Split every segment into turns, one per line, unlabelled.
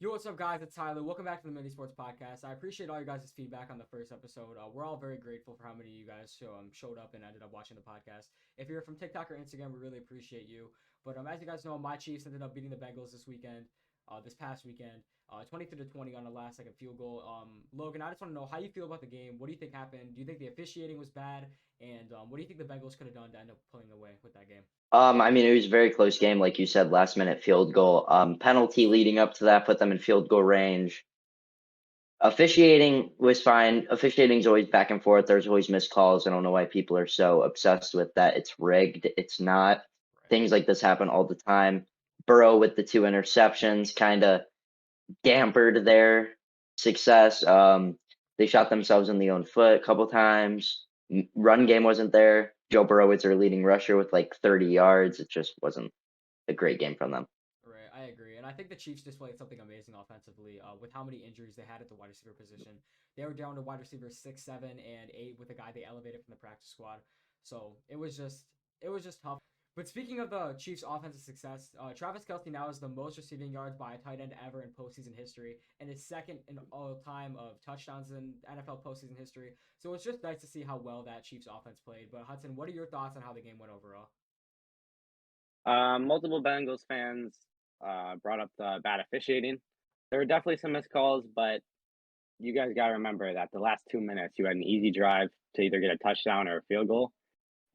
Yo, what's up, guys? It's Tyler. Welcome back to the Mini Sports Podcast. I appreciate all your guys' feedback on the first episode. We're all very grateful for how many of you guys showed up and ended up watching the podcast. If you're from TikTok or Instagram, we really appreciate you. But as you guys know, my Chiefs ended up beating the Bengals this past weekend, 23-20 on a last-second field goal. Logan, I just want to know how you feel about the game. What do you think happened? Do you think the officiating was bad? And what do you think the Bengals could have done to end up pulling away with that game?
I mean, it was a very close game, like you said, last minute field goal. Penalty leading up to that put them in field goal range. Officiating was fine. Officiating is always back and forth. There's always missed calls. I don't know why people are so obsessed with that. It's rigged. It's not.
Right.
Things like this happen all the time. Burrow with the 2 interceptions kind of dampered their success. They shot themselves in the own foot a couple times. Run game wasn't there. Joe Burrow is their leading rusher with like 30 yards. It just wasn't a great game from them.
Right, I agree, and I think the Chiefs displayed something amazing offensively with how many injuries they had at the wide receiver position. They were down to wide receivers 6, 7, and 8 with a guy they elevated from the practice squad. So it was just tough. But speaking of the Chiefs' offensive success, Travis Kelce now has the most receiving yards by a tight end ever in postseason history, and is second in all time of touchdowns in NFL postseason history. So it's just nice to see how well that Chiefs offense played. But Hudson, what are your thoughts on how the game went overall?
Multiple Bengals fans brought up the bad officiating. There were definitely some missed calls, but you guys got to remember that the last 2 minutes, you had an easy drive to either get a touchdown or a field goal.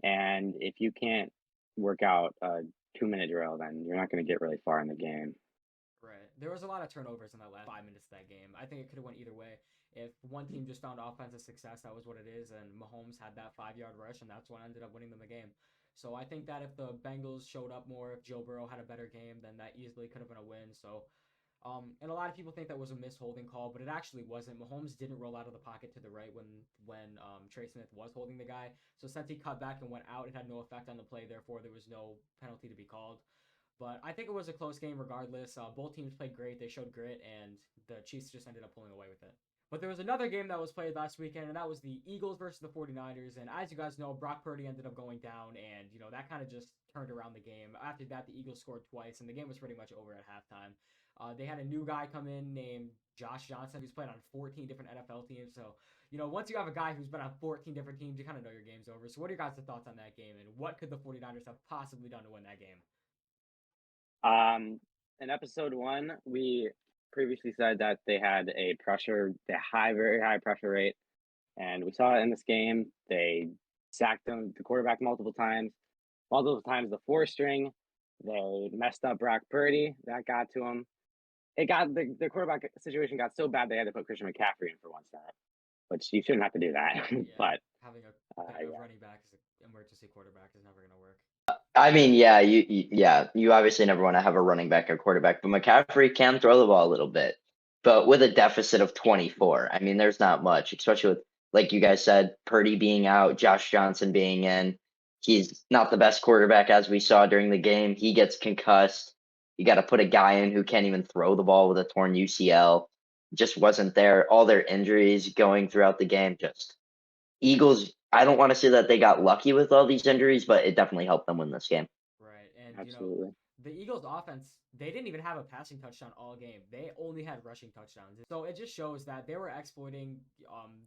And if you can't work out a 2 minute drill, then you're not going to get really far in the game.
Right. There was a lot of turnovers in that last 5 minutes of that game. I think it could have went either way. If one team just found offensive success, that was what it is, and Mahomes had that 5 yard rush, and that's what ended up winning them the game. So I think that if the Bengals showed up more, if Joe Burrow had a better game, then that easily could have been a win. And a lot of people think that was a missed holding call, but it actually wasn't. Mahomes didn't roll out of the pocket to the right when Trey Smith was holding the guy. So since he cut back and went out, it had no effect on the play. Therefore, there was no penalty to be called. But I think it was a close game regardless. Both teams played great. They showed grit, and the Chiefs just ended up pulling away with it. But there was another game that was played last weekend, and that was the Eagles versus the 49ers. And as you guys know, Brock Purdy ended up going down, and, that kind of just turned around the game. After that, the Eagles scored twice, and the game was pretty much over at halftime. They had a new guy come in named Josh Johnson, who's played on 14 different NFL teams. So, once you have a guy who's been on 14 different teams, you kind of know your game's over. So what are your guys' thoughts on that game, and what could the 49ers have possibly done to win that game?
In episode one, we previously said that they had very high pressure rate, and we saw it in this game. They sacked the quarterback multiple times the four string. They messed up Brock Purdy. That got to him. It got the quarterback situation got so bad they had to put Christian McCaffrey in for one snap, which you shouldn't have to do that.
Yeah,
but
having a
yeah.
running back as an emergency quarterback is never going to work.
I mean, yeah, you obviously never want to have a running back or quarterback, but McCaffrey can throw the ball a little bit. But with a deficit of 24, I mean, there's not much, especially with, like you guys said, Purdy being out, Josh Johnson being in. He's not the best quarterback, as we saw during the game. He gets concussed. You got to put a guy in who can't even throw the ball with a torn UCL. Just wasn't there. All their injuries going throughout the game, just Eagles, I don't want to say that they got lucky with all these injuries, but it definitely helped them win this game.
Right. And,
Absolutely.
the Eagles offense, they didn't even have a passing touchdown all game. They only had rushing touchdowns. So it just shows that they were exploiting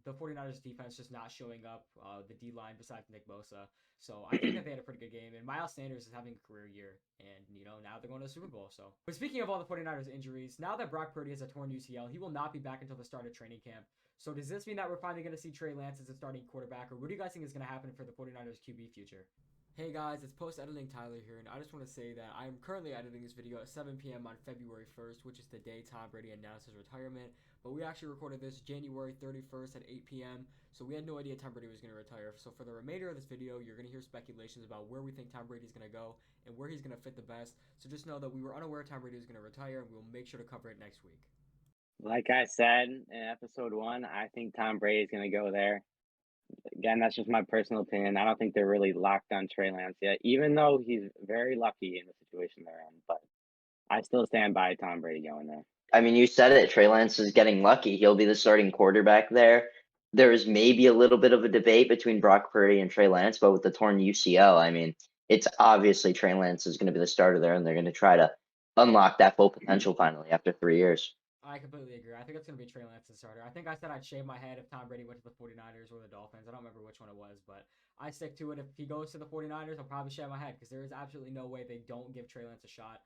the 49ers defense just not showing up, the D line besides Nick Bosa. So I think that they had a pretty good game. And Miles Sanders is having a career year. And, now they're going to the Super Bowl. So, but speaking of all the 49ers injuries, now that Brock Purdy has a torn UCL, he will not be back until the start of training camp. So does this mean that we're finally going to see Trey Lance as a starting quarterback? Or what do you guys think is going to happen for the 49ers QB future? Hey guys, it's post-editing Tyler here, and I just want to say that I am currently editing this video at 7 p.m. on February 1st, which is the day Tom Brady announced his retirement, but we actually recorded this January 31st at 8 p.m., so we had no idea Tom Brady was going to retire. So for the remainder of this video, you're going to hear speculations about where we think Tom Brady is going to go and where he's going to fit the best, so just know that we were unaware Tom Brady was going to retire, and we'll make sure to cover it next week.
Like I said in episode one, I think Tom Brady is going to go there. Again, that's just my personal opinion. I don't think they're really locked on Trey Lance yet, even though he's very lucky in the situation they're in. But I still stand by Tom Brady going there.
I mean, you said it. Trey Lance is getting lucky. He'll be the starting quarterback there. There's maybe a little bit of a debate between Brock Purdy and Trey Lance, but with the torn UCL, I mean, it's obviously Trey Lance is going to be the starter there, and they're going to try to unlock that full potential finally after 3 years.
I completely agree. I think it's going to be Trey Lance the starter. I think I said I'd shave my head if Tom Brady went to the 49ers or the Dolphins. I don't remember which one it was, but I stick to it. If he goes to the 49ers, I'll probably shave my head because there is absolutely no way they don't give Trey Lance a shot.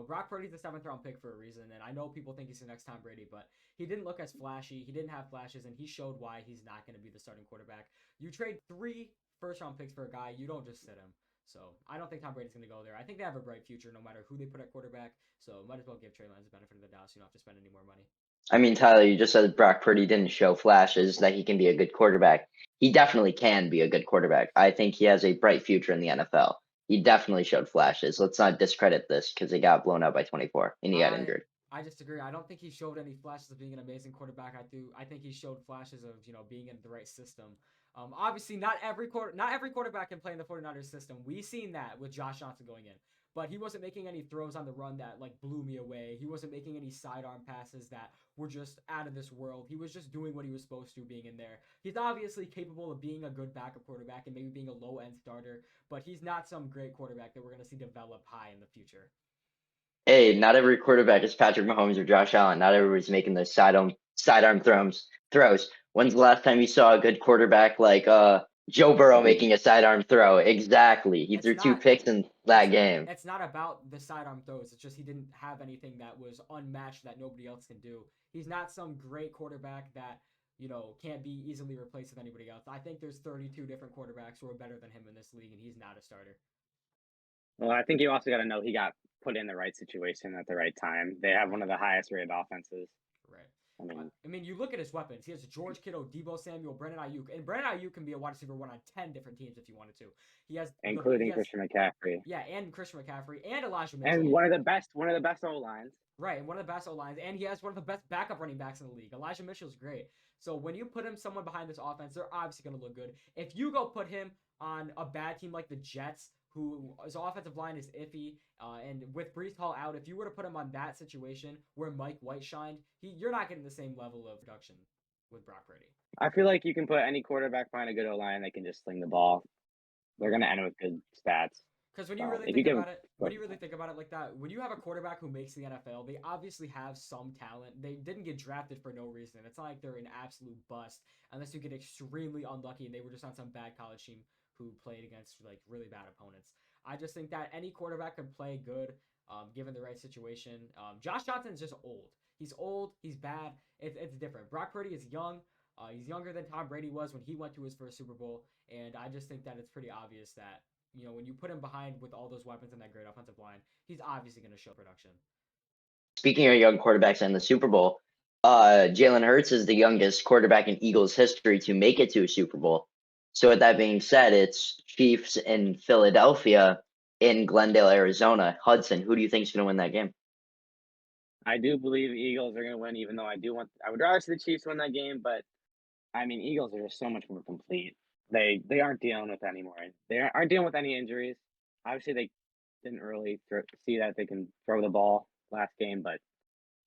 Brock Purdy's the 7th round pick for a reason, and I know people think he's the next Tom Brady, but he didn't look as flashy. He didn't have flashes, and he showed why he's not going to be the starting quarterback. You trade 3 first-round picks for a guy, you don't just sit him. So I don't think Tom Brady's going to go there. I think they have a bright future no matter who they put at quarterback. So might as well give Trey Lance the benefit of the doubt so you don't have to spend any more money.
I mean, Tyler, you just said Brock Purdy didn't show flashes that he can be a good quarterback. He definitely can be a good quarterback. I think he has a bright future in the NFL. He definitely showed flashes. Let's not discredit this because he got blown out by 24 and he got injured.
I disagree. I don't think he showed any flashes of being an amazing quarterback. I think he showed flashes of being in the right system. Obviously, not every quarterback can play in the 49ers system. We've seen that with Josh Johnson going in. But he wasn't making any throws on the run that blew me away. He wasn't making any sidearm passes that were just out of this world. He was just doing what he was supposed to being in there. He's obviously capable of being a good backup quarterback and maybe being a low-end starter, but he's not some great quarterback that we're going to see develop high in the future.
Hey, not every quarterback is Patrick Mahomes or Josh Allen. Not everybody's making those sidearm throws. When's the last time you saw a good quarterback like Joe Burrow making a sidearm throw? Exactly. He threw 2 picks in that game.
It's not about the sidearm throws. It's just he didn't have anything that was unmatched that nobody else can do. He's not some great quarterback that can't be easily replaced with anybody else. I think there's 32 different quarterbacks who are better than him in this league, and he's not a starter.
Well, I think you also got to know he got put in the right situation at the right time. They have one of the highest rated offenses.
Right. I mean, you look at his weapons. He has George Kittle, Deebo Samuel, Brandon Ayuk, and Brandon Ayuk can be a wide receiver 1 on 10 different teams if you wanted to. He has
including Christian McCaffrey.
Yeah, and Christian McCaffrey and Elijah Mitchell.
And one of the best O lines.
Right, and one of the best O lines, and he has one of the best backup running backs in the league. Elijah Mitchell's great. So when you put someone behind this offense, they're obviously going to look good. If you go put him on a bad team like the Jets, whose offensive line is iffy, and with Breece Hall out, if you were to put him on that situation where Mike White shined, you're not getting the same level of production with Brock Purdy.
I feel like you can put any quarterback behind a good O-line, they can just sling the ball. They're going to end with good stats.
Because when you really think about it like that, when you have a quarterback who makes the NFL, they obviously have some talent. They didn't get drafted for no reason. It's not like they're an absolute bust unless you get extremely unlucky and they were just on some bad college team who played against really bad opponents. I just think that any quarterback can play good, given the right situation. Josh Johnson is just old. He's old. He's bad. It's different. Brock Purdy is young. He's younger than Tom Brady was when he went to his first Super Bowl, and I just think that it's pretty obvious that when you put him behind with all those weapons and that great offensive line, he's obviously going to show production.
Speaking of young quarterbacks in the Super Bowl, Jalen Hurts is the youngest quarterback in Eagles history to make it to a Super Bowl. So with that being said, it's Chiefs in Philadelphia in Glendale, Arizona. Hudson, who do you think is going to win that game?
I do believe Eagles are going to win, even though I would rather see the Chiefs win that game, but I mean, Eagles are just so much more complete. They aren't dealing with anymore. They aren't dealing with any injuries. Obviously, they didn't really see that they can throw the ball last game, but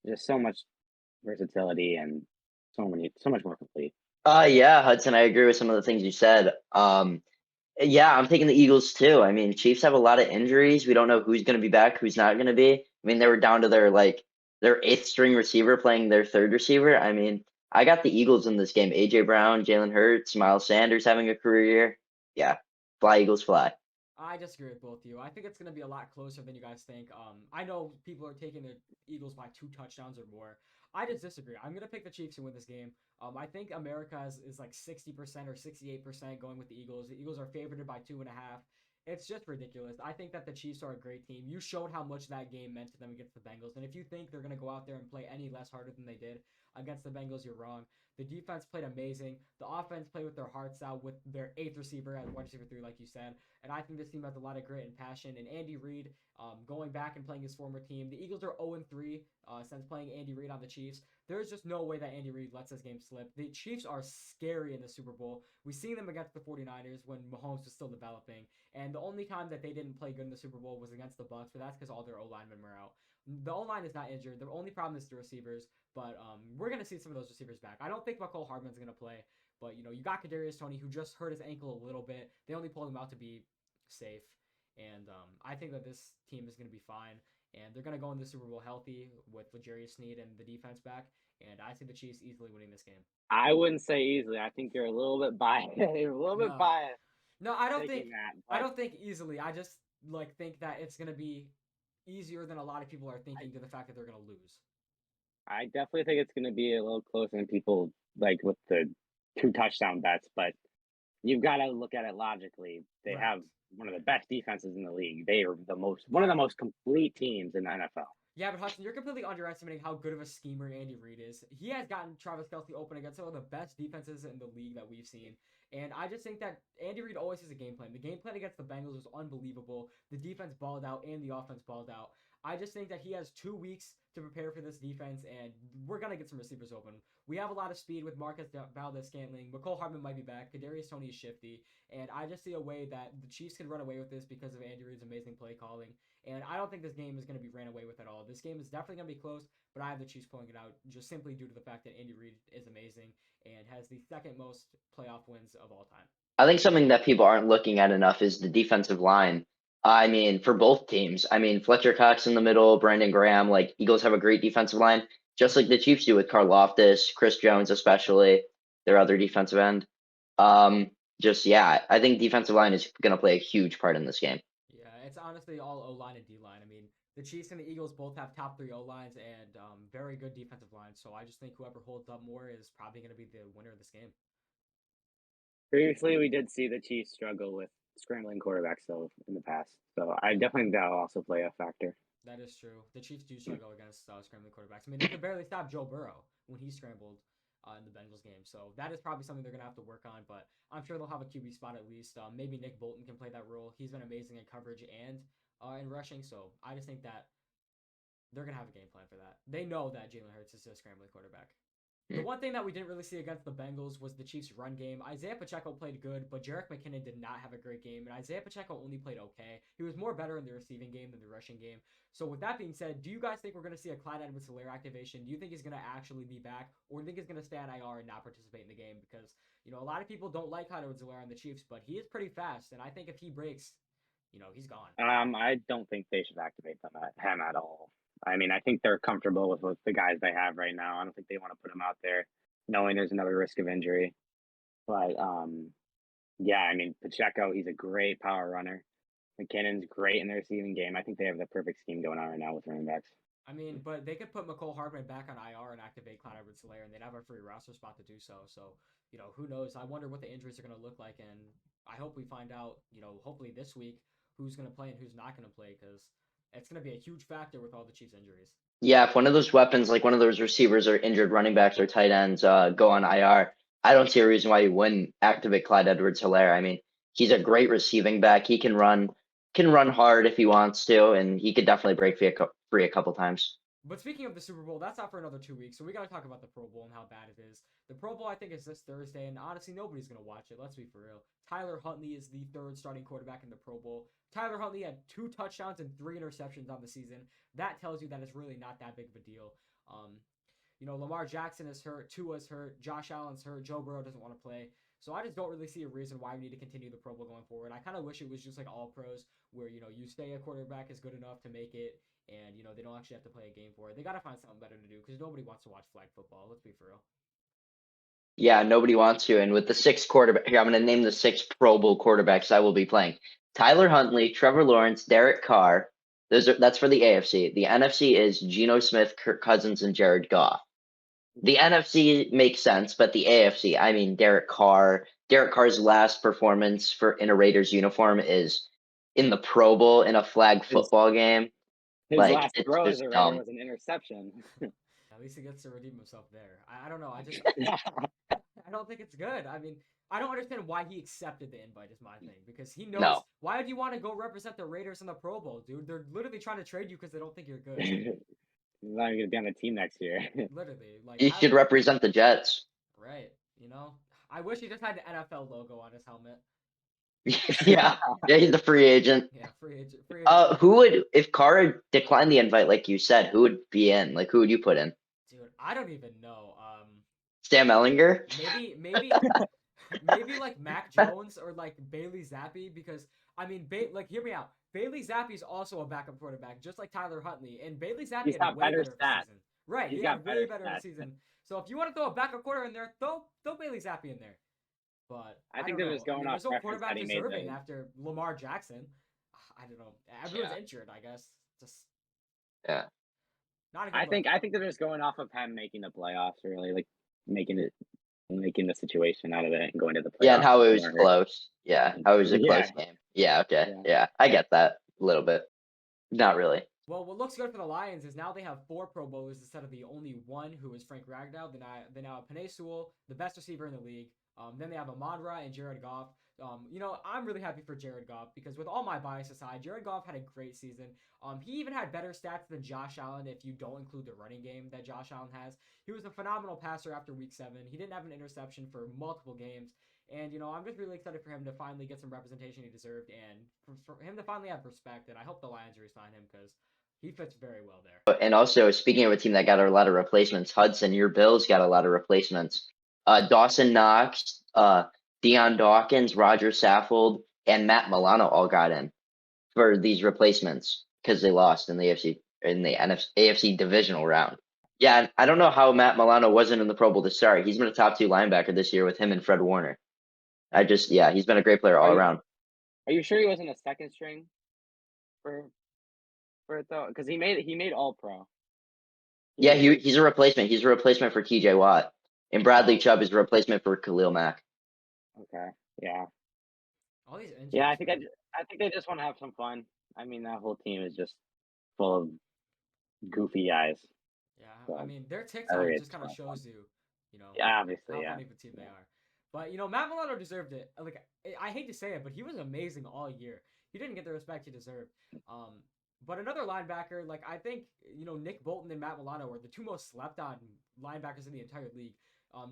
just so much versatility and so much more complete.
Yeah, Hudson, I agree with some of the things you said. Yeah, I'm taking the Eagles too. I mean, Chiefs have a lot of injuries. We don't know who's going to be back, who's not going to be. I mean, they were down to their 8th string receiver playing their 3rd receiver. I mean, I got the Eagles in this game. AJ Brown, Jalen Hurts, Miles Sanders having a career year. Yeah, fly Eagles fly.
I disagree with both of you. I think it's going to be a lot closer than you guys think. I know people are taking the Eagles by 2 touchdowns or more. I just disagree. I'm going to pick the Chiefs to win this game. I think America is 60% or 68% going with the Eagles. The Eagles are favored by 2.5. It's just ridiculous. I think that the Chiefs are a great team. You showed how much that game meant to them against the Bengals. And if you think they're going to go out there and play any less harder than they did against the Bengals, you're wrong. The defense played amazing. The offense played with their hearts out with their 8th receiver at wide receiver 3, like you said. And I think this team has a lot of grit and passion. And Andy Reid, going back and playing his former team, the Eagles are 0-3 since playing Andy Reid on the Chiefs. There's just no way that Andy Reid lets this game slip. The Chiefs are scary in the Super Bowl. We've seen them against the 49ers when Mahomes was still developing. And the only time that they didn't play good in the Super Bowl was against the Bucs, but that's because all their O-linemen were out. The O-line is not injured. The only problem is the receivers, but we're going to see some of those receivers back. I don't think McCole Hardman's going to play, but you got Kadarius Toney, who just hurt his ankle a little bit. They only pulled him out to be safe, and I think that this team is going to be fine. and they're gonna go in the Super Bowl healthy with L'Jarius Sneed and the defense back. And I see the Chiefs easily winning this game.
I wouldn't say easily. I think you're a little bit biased. You're a little bit
No,
biased
no, I don't think
taking that,
I
but
don't think easily. I just think that it's gonna be easier than a lot of people are thinking to the fact that they're gonna lose.
I definitely think it's going to be a little closer than people like with the 2 touchdown bets. But you've got to look at it logically. They
Right.
have one of the best defenses in the league. They are one of the most complete teams in the NFL.
Yeah, but Hudson, you're completely underestimating how good of a schemer Andy Reid is. He has gotten Travis Kelce open against some of the best defenses in the league that we've seen. And I just think that Andy Reid always has a game plan. The game plan against the Bengals was unbelievable. The defense balled out and the offense balled out. I just think that he has 2 weeks to prepare for this defense, and we're going to get some receivers open. We have a lot of speed with Marcus Valdez-Scantling. McCole Hardman might be back. Kadarius Toney is shifty. And I just see a way that the Chiefs can run away with this because of Andy Reid's amazing play calling. And I don't think this game is going to be ran away with at all. This game is definitely going to be close, but I have the Chiefs pulling it out just simply due to the fact that Andy Reid is amazing and has the second most playoff wins of all time.
I think something that people aren't looking at enough is the defensive line. I mean, for both teams. I mean, Fletcher Cox in the middle, Brandon Graham, like Eagles have a great defensive line, just like the Chiefs do with Karlaftis, Chris Jones, especially their other defensive end. I think defensive line is going to play a huge part in this game.
Yeah, it's honestly all O-line and D-line. I mean, the Chiefs and the Eagles both have top 3 O-lines and very good defensive lines. So I just think whoever holds up more is probably going to be the winner of this game.
Previously, we did see the Chiefs struggle with scrambling quarterbacks though in the past. So I definitely think that'll also play a factor.
That is true. The Chiefs do struggle against scrambling quarterbacks. I mean, they could barely stop Joe Burrow when he scrambled in the Bengals game. So that is probably something they're going to have to work on. But I'm sure they'll have a QB spot at least. Maybe Nick Bolton can play that role. He's been amazing in coverage and in rushing. So I just think that they're going to have a game plan for that. They know that Jalen Hurts is a scrambling quarterback. The one thing that we didn't really see against the Bengals was the Chiefs' run game. Isaiah Pacheco played good, but Jerick McKinnon did not have a great game, and Isaiah Pacheco only played okay. He was more better in the receiving game than the rushing game. So with that being said, do you guys think we're going to see a Clyde Edwards-Helaire activation? Do you think he's going to actually be back, or do you think he's going to stay on IR and not participate in the game? Because, a lot of people don't like Clyde Edwards-Helaire on the Chiefs, but he is pretty fast, and I think if he breaks, he's gone.
I don't think they should activate him at all. I mean, I think they're comfortable with the guys they have right now. I don't think they want to put him out there knowing there's another risk of injury. But I mean, Pacheco, he's a great power runner. McKinnon's great in the receiving game. I think they have the perfect scheme going on right now with running backs.
I mean, but they could put McCole Hardman back on IR and activate Clyde Edwards-Helaire, and they'd have a free roster spot to do so. So, who knows? I wonder what the injuries are going to look like, and I hope we find out, hopefully this week, who's going to play and who's not going to play, because it's going to be a huge factor with all the Chiefs' injuries.
Yeah, if one of those weapons, like one of those receivers or injured running backs or tight ends, go on IR, I don't see a reason why you wouldn't activate Clyde Edwards-Helaire. I mean, he's a great receiving back. He can run hard if he wants to, and he could definitely break free a couple times.
But speaking of the Super Bowl, that's not for another 2 weeks, so we got to talk about the Pro Bowl and how bad it is. The Pro Bowl, I think, is this Thursday, and honestly, nobody's going to watch it. Let's be for real. Tyler Huntley is the 3rd starting quarterback in the Pro Bowl. Tyler Huntley had 2 touchdowns and 3 interceptions on the season. That tells you that it's really not that big of a deal. Lamar Jackson is hurt, Tua's hurt, Josh Allen's hurt, Joe Burrow doesn't want to play. So I just don't really see a reason why we need to continue the Pro Bowl going forward. I kind of wish it was just like all pros where, you say a quarterback is good enough to make it and, they don't actually have to play a game for it. They got to find something better to do because nobody wants to watch flag football. Let's be for real.
Yeah, nobody wants to. And with the 6 quarterback, here, I'm going to name the 6 Pro Bowl quarterbacks I will be playing. Tyler Huntley, Trevor Lawrence, Derek Carr. That's for the AFC. The NFC is Geno Smith, Kirk Cousins, and Jared Goff. The NFC makes sense, but the AFC, I mean, Derek Carr's last performance in a Raiders uniform is in the Pro Bowl in a flag football game.
His last throw as a Raider was an interception.
At least he gets to redeem himself there. I don't know. I don't think it's good. I mean, I don't understand why he accepted the invite is my thing. Because he knows. No. Why would you want to go represent the Raiders in the Pro Bowl, dude? They're literally trying to trade you because they don't think you're good.
He's not even going to be on the team next year.
Literally.
He should represent the Jets.
Right. I wish he just had the NFL logo on his helmet.
yeah, he's a free agent.
Yeah, free agent.
Who would, if Carr declined the invite, like you said, who would be in? Like, who would you put in?
Dude, I don't even know.
Sam Ellinger?
Maybe like Mac Jones or like Bailey Zappi because I mean, hear me out. Bailey Zappe's also a backup quarterback, just like Tyler Huntley. And Bailey Zappe
He's
had a
got
way
better
better of a
stats.
season. Right,
He's
he
got
had way
better
better of a
stats.
season. So if you want to throw a backup quarter in there, throw Bailey Zappe in there. But
I think
don't
they're
know.
just going off
there's no
reference
quarterback
that he made
deserving
the.
after Lamar Jackson. I don't know. Everyone's
Yeah.
injured, I guess. Just
Yeah.
not a good
I
look.
think they're just going off of him making the playoffs, really, like making the situation out of it and going to the playoffs.
Yeah, and how it was
more.
close. Yeah, how it was a
Yeah.
close game. Yeah, okay.
Yeah.
Yeah, I get that a little bit. Not really.
Well, what looks good for the Lions is now they have 4 Pro Bowlers instead of the only one, who is Frank Ragnow. They now have Penei Sewell, the best receiver in the league. Then they have Ahmad-Ra and Jared Goff. I'm really happy for Jared Goff because with all my bias aside, Jared Goff had a great season. He even had better stats than Josh Allen if you don't include the running game that Josh Allen has. He was a phenomenal passer after week 7. He didn't have an interception for multiple games. And, I'm just really excited for him to finally get some representation he deserved and for him to finally have respect. And I hope the Lions re-sign him because he fits very well there.
And also, speaking of a team that got a lot of replacements, Hudson, your Bills got a lot of replacements. Dawson Knox, Deion Dawkins, Roger Saffold, and Matt Milano all got in for these replacements because they lost in the AFC divisional round. Yeah, and I don't know how Matt Milano wasn't in the Pro Bowl to start. He's been a top 2 linebacker this year with him and Fred Warner. He's been a great player all around.
Are you sure he wasn't a second string for it though? Because he made All Pro.
Yeah, he's a replacement. He's a replacement for TJ Watt. And Bradley Chubb is a replacement for Khalil Mack.
Okay. Yeah.
All these injuries.
Yeah, I think they just want to have some fun. I mean, that whole team is just full of goofy guys.
Yeah,
So,
their TikTok
it's
just kind of
fun.
shows you,
Yeah, obviously,
how
yeah.
funny of a team they are. But Matt Milano deserved it. Like, I hate to say it, but he was amazing all year. He didn't get the respect he deserved. But another linebacker, like I think Nick Bolton and Matt Milano were the 2 most slept on linebackers in the entire league.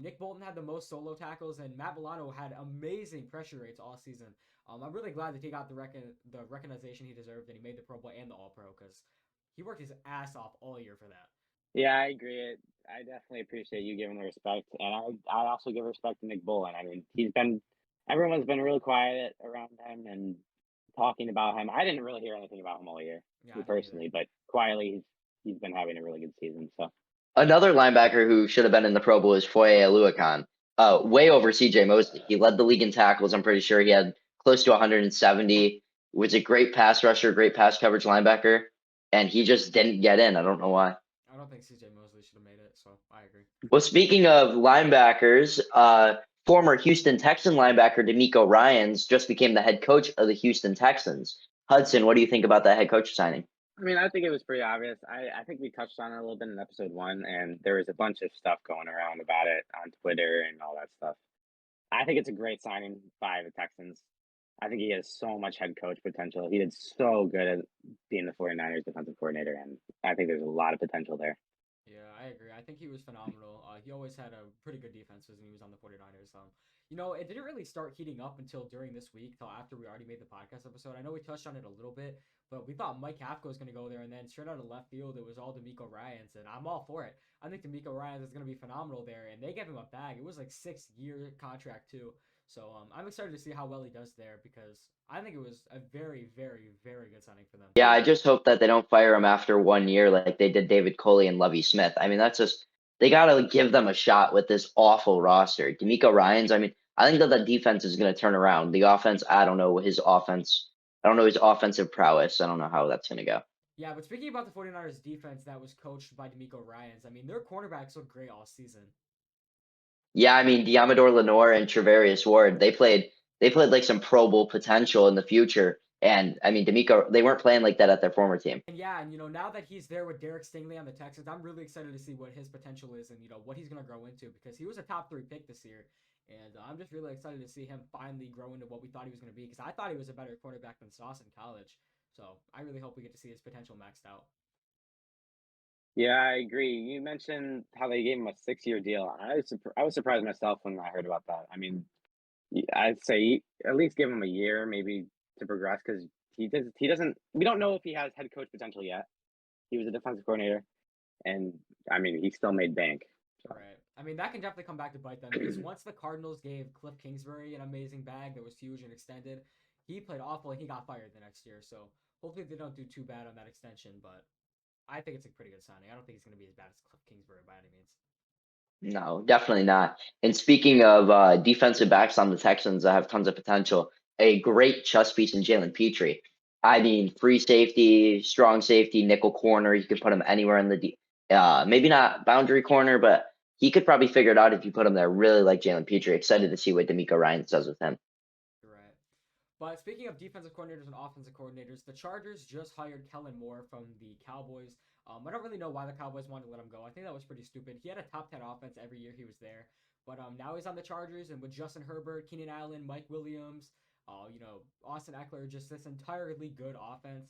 Nick Bolton had the most solo tackles, and Matt Milano had amazing pressure rates all season. I'm really glad that he got the recognition he deserved, and he made the Pro Bowl and the All Pro because he worked his ass off all year for that.
Yeah, I agree. I definitely appreciate you giving the respect, and I also give respect to Nick Bolton. I mean, everyone's been really quiet around him and talking about him. I didn't really hear anything about him all year, personally, but quietly he's been having a really good season. So
another linebacker who should have been in the Pro Bowl is Foye Oluokun. Way over CJ Mosley. He led the league in tackles. I'm pretty sure he had close to 170. Was a great pass rusher, great pass coverage linebacker, and he just didn't get in. I don't know why.
I don't think CJ Mosley should have made it, so I agree.
Well, speaking of linebackers, former Houston Texan linebacker D'Amico Ryans just became the head coach of the Houston Texans. Hudson, what do you think about that head coach signing?
I mean, I think it was pretty obvious. I think we touched on it a little bit in episode 1, and there was a bunch of stuff going around about it on Twitter and all that stuff. I think it's a great signing by the Texans. I think he has so much head coach potential. He did so good at being the 49ers defensive coordinator, and I think there's a lot of potential there.
Yeah, I agree. I think he was phenomenal. He always had a pretty good defense when he was on the 49ers. It didn't really start heating up until during this week, till after we already made the podcast episode. I know we touched on it a little bit, but we thought Mike Kafka was going to go there, and then straight out of left field, it was all D'Amico Ryans, and I'm all for it. I think D'Amico Ryans is going to be phenomenal there, and they gave him a bag. It was like 6-year contract too. So I'm excited to see how well he does there because I think it was a very, very, very good signing for them.
Yeah, I just hope that they don't fire him after 1 year like they did David Coley and Lovie Smith. I mean, they got to give them a shot with this awful roster. D'Amico Ryans, I mean, I think that the defense is going to turn around. The offense, I don't know his offensive prowess. I don't know how that's going to go.
Yeah, but speaking about the 49ers defense that was coached by D'Amico Ryans, I mean, their cornerbacks look great all season.
Yeah, I mean, Diamador Lenore and Trevarius Ward, they played like some Pro Bowl potential in the future. And I mean, D'Amico, they weren't playing like that at their former team.
And yeah, and now that he's there with Derek Stingley on the Texans, I'm really excited to see what his potential is and what he's going to grow into because he was a top 3 pick this year. And I'm just really excited to see him finally grow into what we thought he was going to be because I thought he was a better quarterback than Sauce in college. So I really hope we get to see his potential maxed out.
Yeah, I agree. You mentioned how they gave him a 6-year deal. I was surprised myself when I heard about that. I mean, I'd say at least give him a year maybe to progress because he doesn't. We don't know if he has head coach potential yet. He was a defensive coordinator, and I mean, he still made bank. So.
Right. I mean, that can definitely come back to bite them because once the Cardinals gave Cliff Kingsbury an amazing bag that was huge and extended, he played awful and he got fired the next year. So Hopefully they don't do too bad on that extension, but I think it's a pretty good signing. I don't think he's going to be as bad as Cliff Kingsbury by any means.
No, definitely not. And speaking of defensive backs on the Texans that have tons of potential, a great chess piece in Jalen Petrie. I mean, free safety, strong safety, nickel corner. You could put him anywhere in the maybe not boundary corner, but he could probably figure it out if you put him there. Really like Jalen Petrie. Excited to see what D'Amico Ryan does with him.
You're right. But speaking of defensive coordinators and offensive coordinators, the Chargers just hired Kellen Moore from the Cowboys. I don't really know why the Cowboys wanted to let him go. I think that was pretty stupid. He had a top 10 offense every year he was there. But now he's on the Chargers, and with Justin Herbert, Keenan Allen, Mike Williams, Austin Eckler, just this entirely good offense.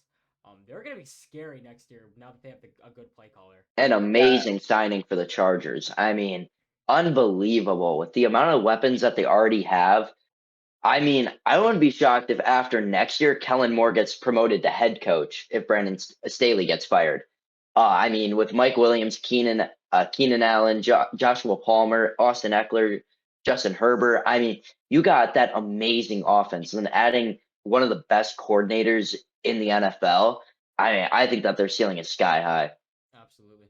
They're going to be scary next year now that they have a good play caller.
An amazing signing for the Chargers. I mean, unbelievable with the amount of weapons that they already have. I mean, I wouldn't be shocked if after next year, Kellen Moore gets promoted to head coach if Brandon Staley gets fired. I mean, with Mike Williams, Keenan Allen, Joshua Palmer, Austin Eckler, Justin Herbert. I mean, you got that amazing offense, and then adding one of the best coordinators in the NFL. I think that their ceiling is sky high.
Absolutely.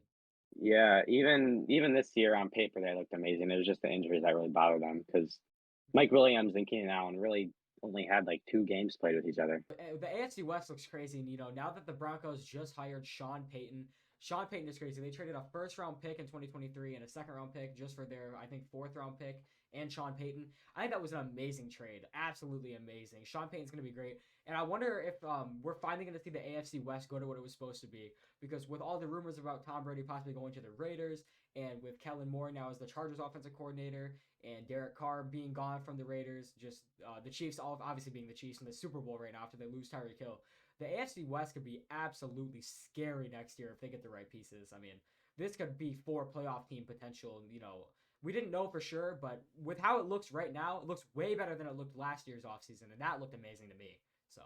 Yeah, even this year on paper they looked amazing. It was just the injuries that really bothered them because Mike Williams and Keenan Allen really only had like 2 games played with each other.
The AFC West looks crazy, and now that the Broncos just hired Sean Payton is crazy. They traded a first-round pick in 2023 and a second-round pick just for their, I think, fourth-round pick and Sean Payton. I think that was an amazing trade. Absolutely amazing. Sean Payton's going to be great. And I wonder if we're finally going to see the AFC West go to what it was supposed to be. Because with all the rumors about TomBrady possibly going to the Raiders, and with Kellen Moore now as the Chargers offensive coordinator, and Derek Carr being gone from the Raiders, just the Chiefs obviously being the Chiefs in the Super Bowl right now after they lose Tyreek Hill. The AFC West could be absolutely scary next year if they get the right pieces. I mean, this could be for playoff team potential. We didn't know for sure, but with how it looks right now, it looks way better than it looked last year's offseason, and that looked amazing to me. So.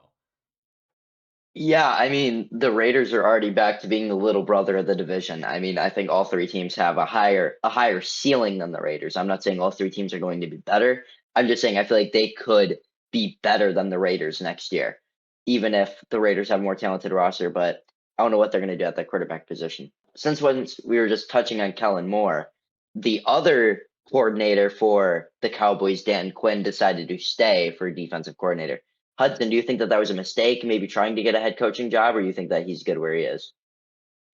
Yeah, I mean, the Raiders are already back to being the little brother of the division. I mean, I think all 3 teams have a higher ceiling than the Raiders. I'm not saying all 3 teams are going to be better. I'm just saying I feel like they could be better than the Raiders next year, even if the Raiders have a more talented roster, but I don't know what they're going to do at that quarterback position. Since once we were just touching on Kellen Moore, the other coordinator for the Cowboys, Dan Quinn, decided to stay for defensive coordinator. Hudson, do you think that was a mistake, maybe trying to get a head coaching job, or you think that he's good where he is?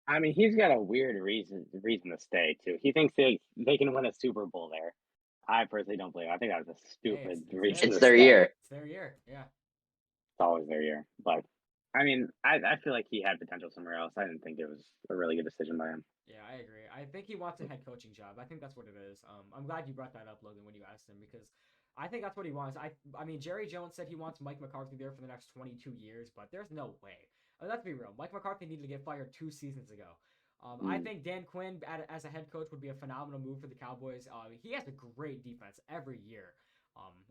I mean, he's got a weird reason to stay too. He thinks they can win a Super Bowl there. I personally don't believe it. I think that was a stupid reason
It's
to
their
stay.
year.
It's their year, yeah.
It's always their year. But I mean, I feel like he had potential somewhere else. I didn't think it was a really good decision by him.
Yeah, I agree. I think he wants a head coaching job. I think that's what it is. I'm glad you brought that up, Logan, when you asked him, because I think that's what he wants. I mean, Jerry Jones said he wants Mike McCarthy there for the next 22 years, but there's no way. I mean, let's be real. Mike McCarthy needed to get fired 2 seasons ago. I think Dan Quinn as a head coach would be a phenomenal move for the Cowboys. He has a great defense every year.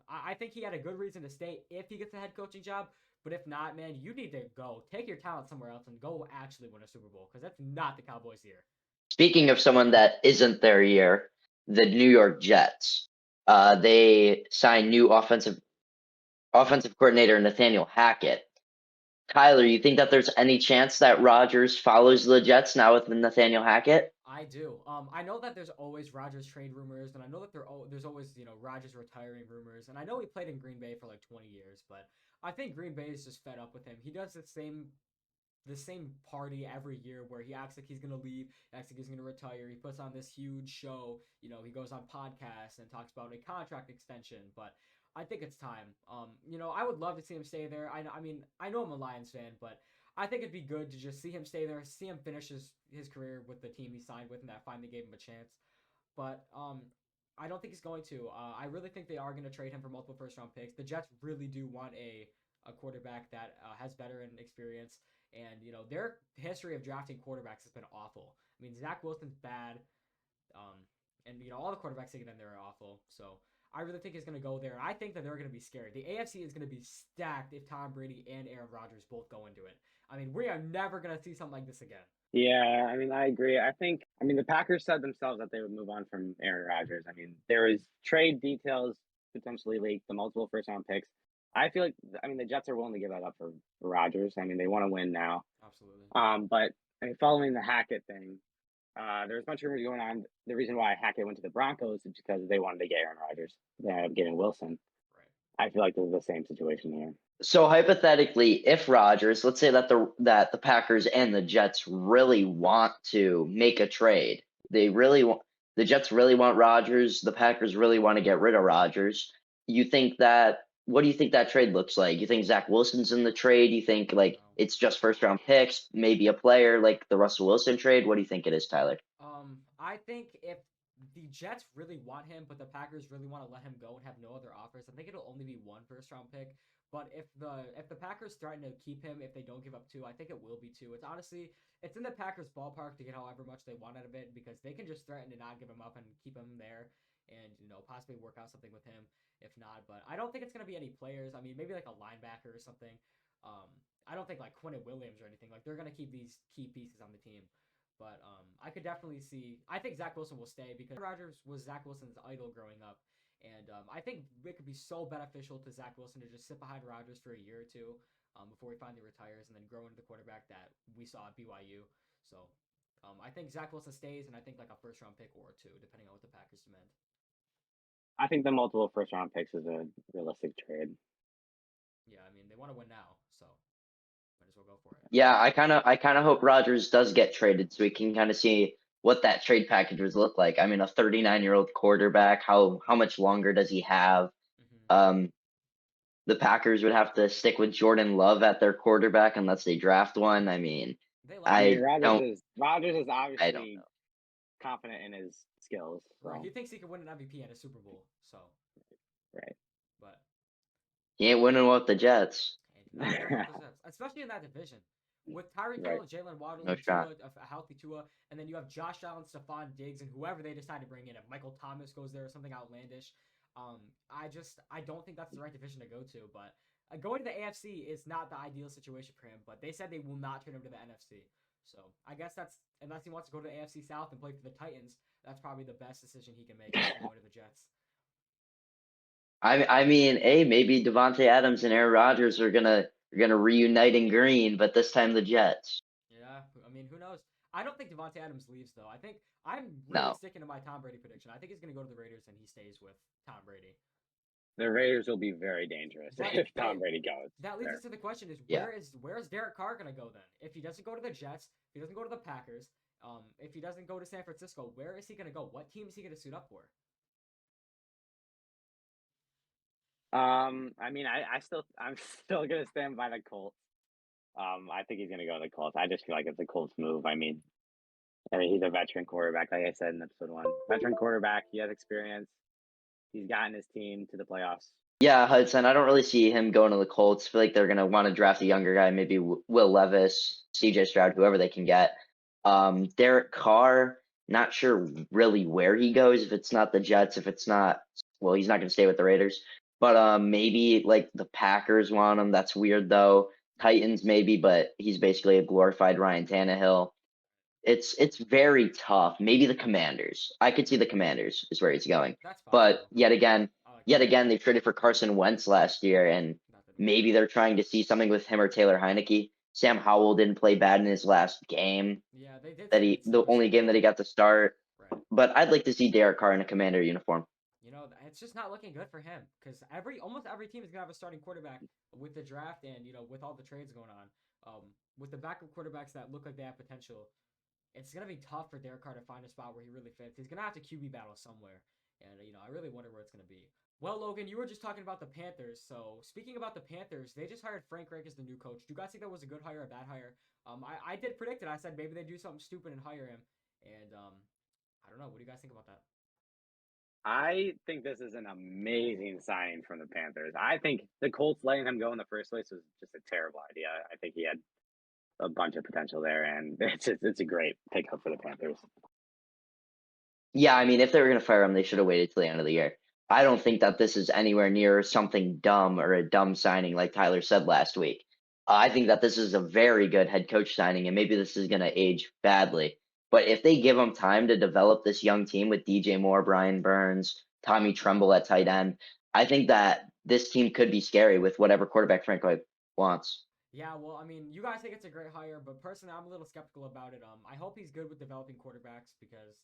I think he had a good reason to stay if he gets a head coaching job. But if not, man, you need to go. Take your talent somewhere else and go actually win a Super Bowl, because that's not the Cowboys' year.
Speaking of someone that isn't their year, the New York Jets. They signed new offensive coordinator Nathaniel Hackett. Kyler, you think that there's any chance that Rodgers follows the Jets now with Nathaniel Hackett?
I do. I know that there's always Rodgers trade rumors, and I know that there's always Rodgers retiring rumors, and I know he played in Green Bay for like 20 years, but I think Green Bay is just fed up with him. He does the same party every year where he acts like he's gonna leave, acts like he's gonna retire. He puts on this huge show. He goes on podcasts and talks about a contract extension, but I think it's time. I would love to see him stay there. I mean, I know I'm a Lions fan, but I think it'd be good to just see him stay there, see him finish his career with the team he signed with, and that finally gave him a chance. But I don't think he's going to. I really think they are going to trade him for multiple first-round picks. The Jets really do want a quarterback that has veteran experience, and their history of drafting quarterbacks has been awful. I mean, Zach Wilson's bad, and all the quarterbacks they get in there are awful. So I really think he's going to go there. I think that they're going to be scary. The AFC is going to be stacked if Tom Brady and Aaron Rodgers both go into it. I mean, we are never going to see something like this again.
Yeah, I mean, I agree. I think the Packers said themselves that they would move on from Aaron Rodgers. I mean, there was trade details potentially leaked, the multiple first-round picks. I feel like I mean the Jets are willing to give that up for Rodgers. I mean they want to win now.
Absolutely.
But I mean, following the Hackett thing, there was a bunch of rumors going on. The reason why Hackett went to the Broncos is because they wanted to get Aaron Rodgers. They ended up getting Wilson.
Right.
I feel like this is the same situation here.
So hypothetically, if Rodgers, let's say that the Packers and the Jets really want to make a trade, the Jets really want Rodgers, the Packers really want to get rid of Rodgers. What do you think that trade looks like? You think Zach Wilson's in the trade? You think like
No.
it's just first round picks, maybe a player like the Russell Wilson trade? What do you think it is, Tyler?
I think if the Jets really want him, but the Packers really want to let him go and have no other offers, I think it'll only be one first round pick. But if the Packers threaten to keep him, if they don't give up two, I think it will be two. It's in the Packers ballpark to get however much they want out of it because they can just threaten to not give him up and keep him there, and possibly work out something with him if not. But I don't think it's gonna be any players. I mean, maybe like a linebacker or something. I don't think like Quinnen Williams or anything. Like they're gonna keep these key pieces on the team. But I could definitely see. I think Zach Wilson will stay because Rodgers was Zach Wilson's idol growing up, and I think it could be so beneficial to Zach Wilson to just sit behind Rodgers for a year or two before he finally retires, and then grow into the quarterback that we saw at BYU. So I think Zach Wilson stays, and I think like a first round pick or two, depending on what the Packers demand.
I think the multiple first round picks is a realistic trade.
Yeah, I mean they want to win now, so might as well go for it.
Yeah, I kind of hope Rodgers does get traded so we can kind of see what that trade package would look like. I mean, a 39-year-old quarterback, how much longer does he have?
Mm-hmm.
Um, the Packers would have to stick with Jordan Love at their quarterback unless they draft one. I mean,
They like
I mean,
I don't
Rodgers is
I don't
obviously
know.
confident in his skills.
right.
So
He thinks he could win an MVP at a Super Bowl. So,
right.
but
He ain't winning with the Jets.
and not winning with the Jets, especially in that division. With Tyreek Hill
Right.
and Jalen Waddle
No
and
shot.
Tua, a healthy Tua, and then you have Josh Allen, Stephon Diggs, and whoever they decide to bring in. If Michael Thomas goes there or something outlandish, I don't think that's the right division to go to. But going to the AFC is not the ideal situation for him. But they said they will not trade him to the NFC. So I guess that's unless he wants to go to the AFC South and play for the Titans, that's probably the best decision he can make is going to the Jets.
I mean, hey, maybe Devontae Adams and Aaron Rodgers are gonna reunite in green, but this time the Jets.
Yeah, I mean, who knows? I don't think Devontae Adams leaves though. I think I'm really
No.
sticking to my TomBrady prediction. I think he's going to go to the Raiders and he stays with TomBrady.
The Raiders will be very dangerous
But
if
hey,
TomBrady goes.
that leads
there.
us to the question: is
Yeah.
where is Derek Carr going to go then? If he doesn't go to the Jets, if he doesn't go to the Packers, if he doesn't go to San Francisco, where is he going to go? What team is he going to suit up for?
I mean, I'm still gonna stand by the Colts. I think he's gonna go to the Colts. I just feel like it's a Colts move. I mean, he's a veteran quarterback, like I said in episode 1. Veteran quarterback. He has experience. He's gotten his team to the playoffs.
Yeah, Hudson. I don't really see him going to the Colts. I feel like they're gonna want to draft a younger guy, maybe Will Levis, C.J. Stroud, whoever they can get. Derek Carr, not sure really where he goes. If it's not the Jets, if it's not, well, he's not gonna stay with the Raiders. But maybe like the Packers want him. That's weird though. Titans maybe, but he's basically a glorified Ryan Tannehill. It's very tough. Maybe the Commanders. I could see the Commanders is where he's going.
That's
But
possible.
yet again,
I like
yet
that.
again, they traded for Carson Wentz last year, and
Not that
maybe they're trying to see something with him or Taylor Heineke. Sam Howell didn't play bad in his last game.
Yeah, they did
That
say
he
that
the
Sam
only game that he got to start.
Right.
But I'd like to see Derek Carr in a Commander uniform.
It's just not looking good for him because almost every team is gonna have a starting quarterback with the draft and with all the trades going on. With the backup quarterbacks that look like they have potential, it's gonna be tough for Derek Carr to find a spot where he really fits. He's gonna have to QB battle somewhere, and I really wonder where it's gonna be. Well, Logan, you were just talking about the Panthers. So speaking about the Panthers, they just hired Frank Reich as the new coach. Do you guys think that was a good hire or a bad hire? I did predict it. I said maybe they do something stupid and hire him, and I don't know. What do you guys think about that?
I think this is an amazing signing from the Panthers. I think the Colts letting him go in the first place was just a terrible idea. I think he had a bunch of potential there, and it's a great pickup for the Panthers.
Yeah, I mean, if they were going to fire him, they should have waited till the end of the year. I don't think that this is anywhere near something dumb or a dumb signing like Tyler said last week. I think that this is a very good head coach signing, and maybe this is going to age badly. But if they give him time to develop this young team with DJ Moore, Brian Burns, Tommy Tremble at tight end, I think that this team could be scary with whatever quarterback Frank Reich wants.
Yeah, well, I mean, you guys think it's a great hire, but personally, I'm a little skeptical about it. I hope he's good with developing quarterbacks because,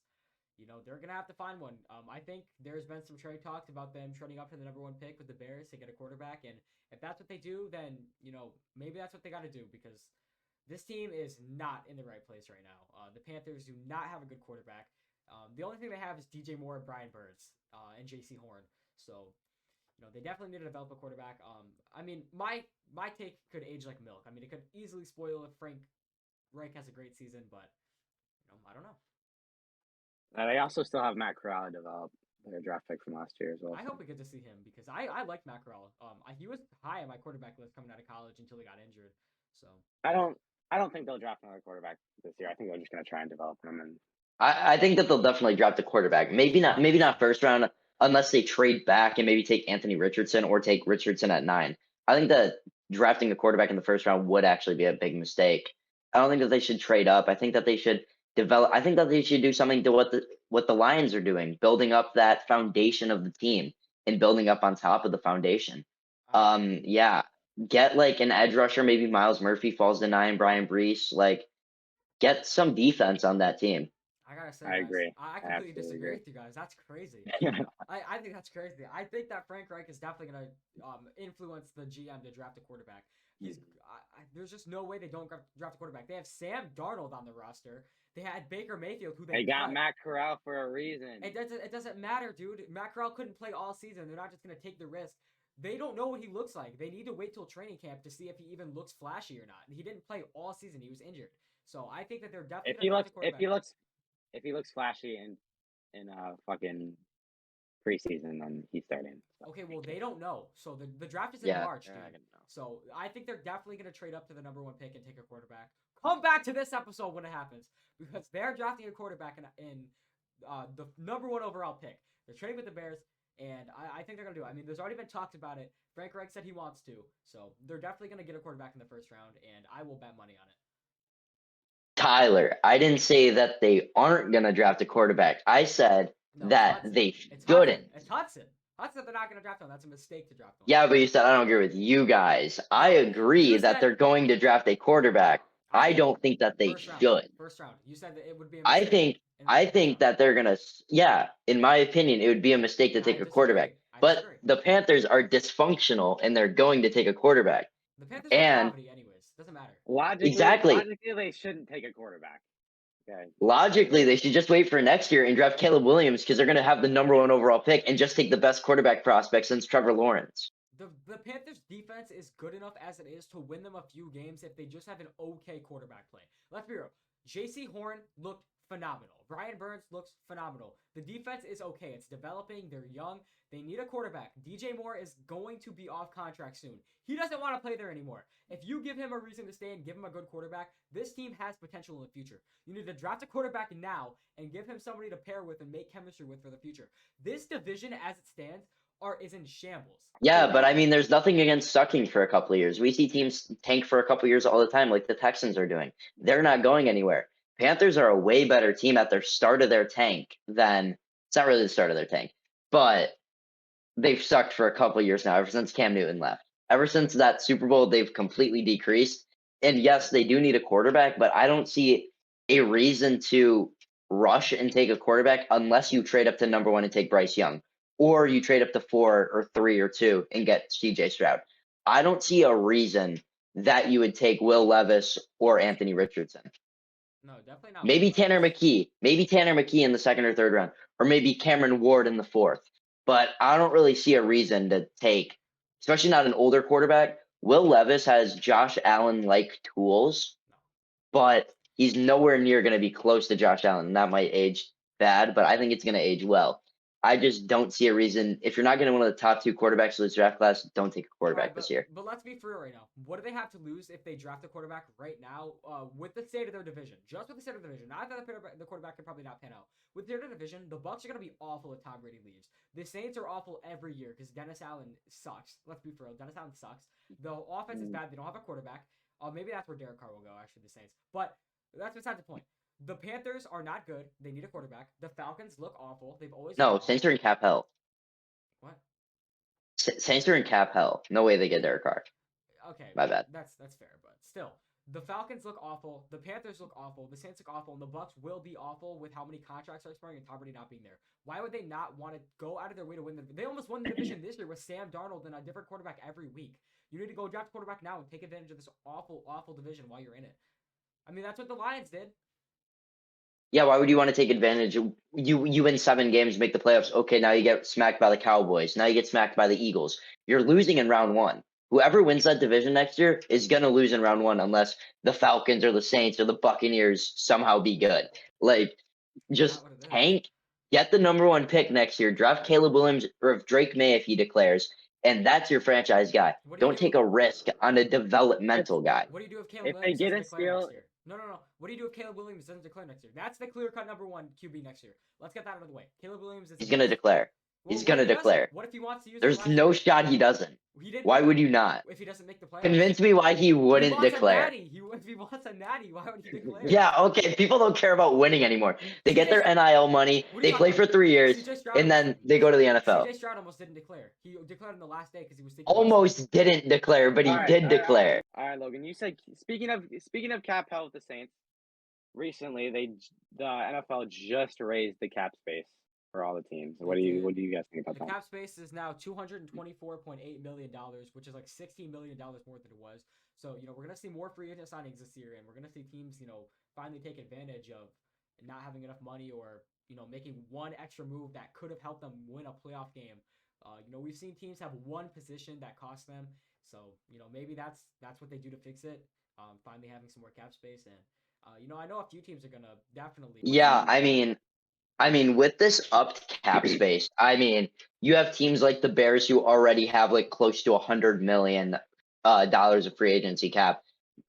they're gonna have to find one. I think there's been some trade talks about them trading up to the number one pick with the Bears to get a quarterback, and if that's what they do, then maybe that's what they got to do because this team is not in the right place right now. The Panthers do not have a good quarterback. The only thing they have is DJ Moore and Brian Burns and J.C. Horn. So they definitely need to develop a quarterback. I mean, my take could age like milk. I mean, it could easily spoil if Frank Reich has a great season, but I don't know.
They also still have Matt Corral to develop, their draft pick from last year as well.
I hope we get to see him because I like Matt Corral. He was high on my quarterback list coming out of college until he got injured. So
I don't think they'll draft another quarterback this year. I think they're just going to try and develop him. And
I think that they'll definitely draft a quarterback. Maybe not first round unless they trade back and maybe take Anthony Richardson or take Richardson at 9. I think that drafting a quarterback in the first round would actually be a big mistake. I don't think that they should trade up. I think that they should develop. I think that they should do something to what the Lions are doing, building up that foundation of the team and building up on top of the foundation. Yeah, get like an edge rusher, maybe Miles Murphy falls to 9, Brian Brees, like get some defense on that team.
I gotta say,
I agree.
I completely disagree with you guys. That's crazy. I think that's crazy. I think that Frank Reich is definitely gonna influence the GM to draft a quarterback. There's just no way they don't draft a quarterback. They have Sam Darnold on the roster. They had Baker Mayfield, who
they got Matt Corral for a reason.
It doesn't matter, dude. Matt Corral couldn't play all season. They're not just gonna take the risk. They don't know what he looks like. They need to wait till training camp to see if he even looks flashy or not. He didn't play all season. He was injured. So I think that they're definitely
if he looks flashy in fucking preseason, then he's starting.
Okay, well they don't know. So the draft is in March, dude. So I think they're definitely gonna trade up to the number one pick and take a quarterback. Come back to this episode when it happens because they're drafting a quarterback in the number one overall pick. They're trading with the Bears, and I think they're gonna do it. I mean, there's already been talks about it. Frank Reich said he wants to, so they're definitely gonna get a quarterback in the first round, and I will bet money on it.
Tyler, I didn't say that they aren't going to draft a quarterback. I said that they shouldn't.
It's Hudson. Hudson, they're not going to draft him. That's a mistake to draft him.
Yeah, but you said I don't agree with you guys. I agree that they're going to draft a quarterback. I don't think that they should.
First round. You said that it would be a mistake.
I think that they're going to, in my opinion, it would be a mistake to take a quarterback. But the Panthers are dysfunctional, and they're going to take a quarterback.
The Panthers are gravity anyways. Doesn't matter.
Exactly.
Logically, they shouldn't take a quarterback. Okay.
Logically, they should just wait for next year and draft Caleb Williams because they're going to have the number one overall pick and just take the best quarterback prospect since Trevor Lawrence.
The Panthers' defense is good enough as it is to win them a few games if they just have an okay quarterback play. Let's be real. J.C. Horn looked phenomenal. Brian Burns looks phenomenal. The defense is okay. It's developing. They're young. They need a quarterback. DJ Moore is going to be off contract soon. He doesn't want to play there anymore. If you give him a reason to stay and give him a good quarterback, this team has potential in the future. You need to draft a quarterback now and give him somebody to pair with and make chemistry with for the future. This division, as it stands, is in shambles.
Yeah, but I mean, there's nothing against sucking for a couple of years. We see teams tank for a couple of years all the time, like the Texans are doing. They're not going anywhere. Panthers are a way better team at their start of their tank than it's not really the start of their tank, but they've sucked for a couple of years now, ever since Cam Newton left. Ever since that Super Bowl, they've completely decreased. And yes, they do need a quarterback, but I don't see a reason to rush and take a quarterback unless you trade up to number 1 and take Bryce Young, or you trade up to 4 or 3 or 2 and get CJ Stroud. I don't see a reason that you would take Will Levis or Anthony Richardson.
No, definitely not.
Maybe Tanner McKee. Maybe Tanner McKee in the 2nd or 3rd round, or maybe Cameron Ward in the 4th. But I don't really see a reason to take, especially not an older quarterback. Will Levis has Josh Allen-like tools, but he's nowhere near going to be close to Josh Allen. And that might age bad, but I think it's going to age well. I just don't see a reason. If you're not getting one of the top 2 quarterbacks of this draft class, don't take a quarterback this year.
But let's be for real right now. What do they have to lose if they draft a quarterback right now with the state of their division? Just with the state of the division. Not that the quarterback can probably not pan out. With their division, the Bucs are going to be awful if Tom Brady leaves. The Saints are awful every year because Dennis Allen sucks. Let's be for real. Dennis Allen sucks. The offense is bad. They don't have a quarterback. Maybe that's where Derek Carr will go, actually, the Saints. But that's beside the point. The Panthers are not good. They need a quarterback. The Falcons look awful. They've always
Saints are in cap hell.
What?
Saints are in cap hell. No way they get Derek Carr.
Okay,
My bad.
that's fair, but still, the Falcons look awful, the Panthers look awful, the Saints look awful, and the Bucks will be awful with how many contracts are expiring and TomBrady not being there. Why would they not want to go out of their way to win They almost won the division this year with Sam Darnold and a different quarterback every week. You need to go draft a quarterback now and take advantage of this awful, awful division while you're in it. I mean, that's what the Lions did.
Yeah, why would you want to take advantage? You win 7 games, make the playoffs. Okay, now you get smacked by the Cowboys. Now you get smacked by the Eagles. You're losing in round 1. Whoever wins that division next year is gonna lose in round 1 unless the Falcons or the Saints or the Buccaneers somehow be good. Like, just tank, get the number 1 pick next year, draft Caleb Williams or Drake May if he declares, and that's your franchise guy. Don't take a risk on a developmental guy.
What do you do if Caleb Williams doesn't declare next year? No. What do you do if Caleb Williams doesn't declare next year? That's the clear-cut number 1 QB next year. Let's get that out of the way. Caleb Williams is.
He's gonna declare. He's gonna declare.
What if he wants to use?
There's no shot he doesn't. Why would you not?
If he doesn't make the playoffs.
Convince me why he wouldn't declare.
If he wants a natty, why would he declare?
Yeah, okay. People don't care about winning anymore. They get their NIL money. They play for 3 years, and then they go to the NFL.
CJ Stroud almost didn't declare. He declared on the last day because he was thinking.
Almost didn't declare, but he did declare.
All right, Logan. You said speaking of cap hell with the Saints. Recently, the NFL just raised the cap space for all the teams. What do you guys think about that?
The cap space is now $224.8 million, which is like $16 million more than it was. So, we're going to see more free agent signings this year, and we're going to see teams, finally take advantage of not having enough money or, making one extra move that could have helped them win a playoff game. We've seen teams have one position that cost them. So, maybe that's what they do to fix it. Finally having some more cap space. And, I know a few teams are going to definitely.
Yeah, I mean, with this upped cap space, you have teams like the Bears who already have like close to $100 million of free agency cap.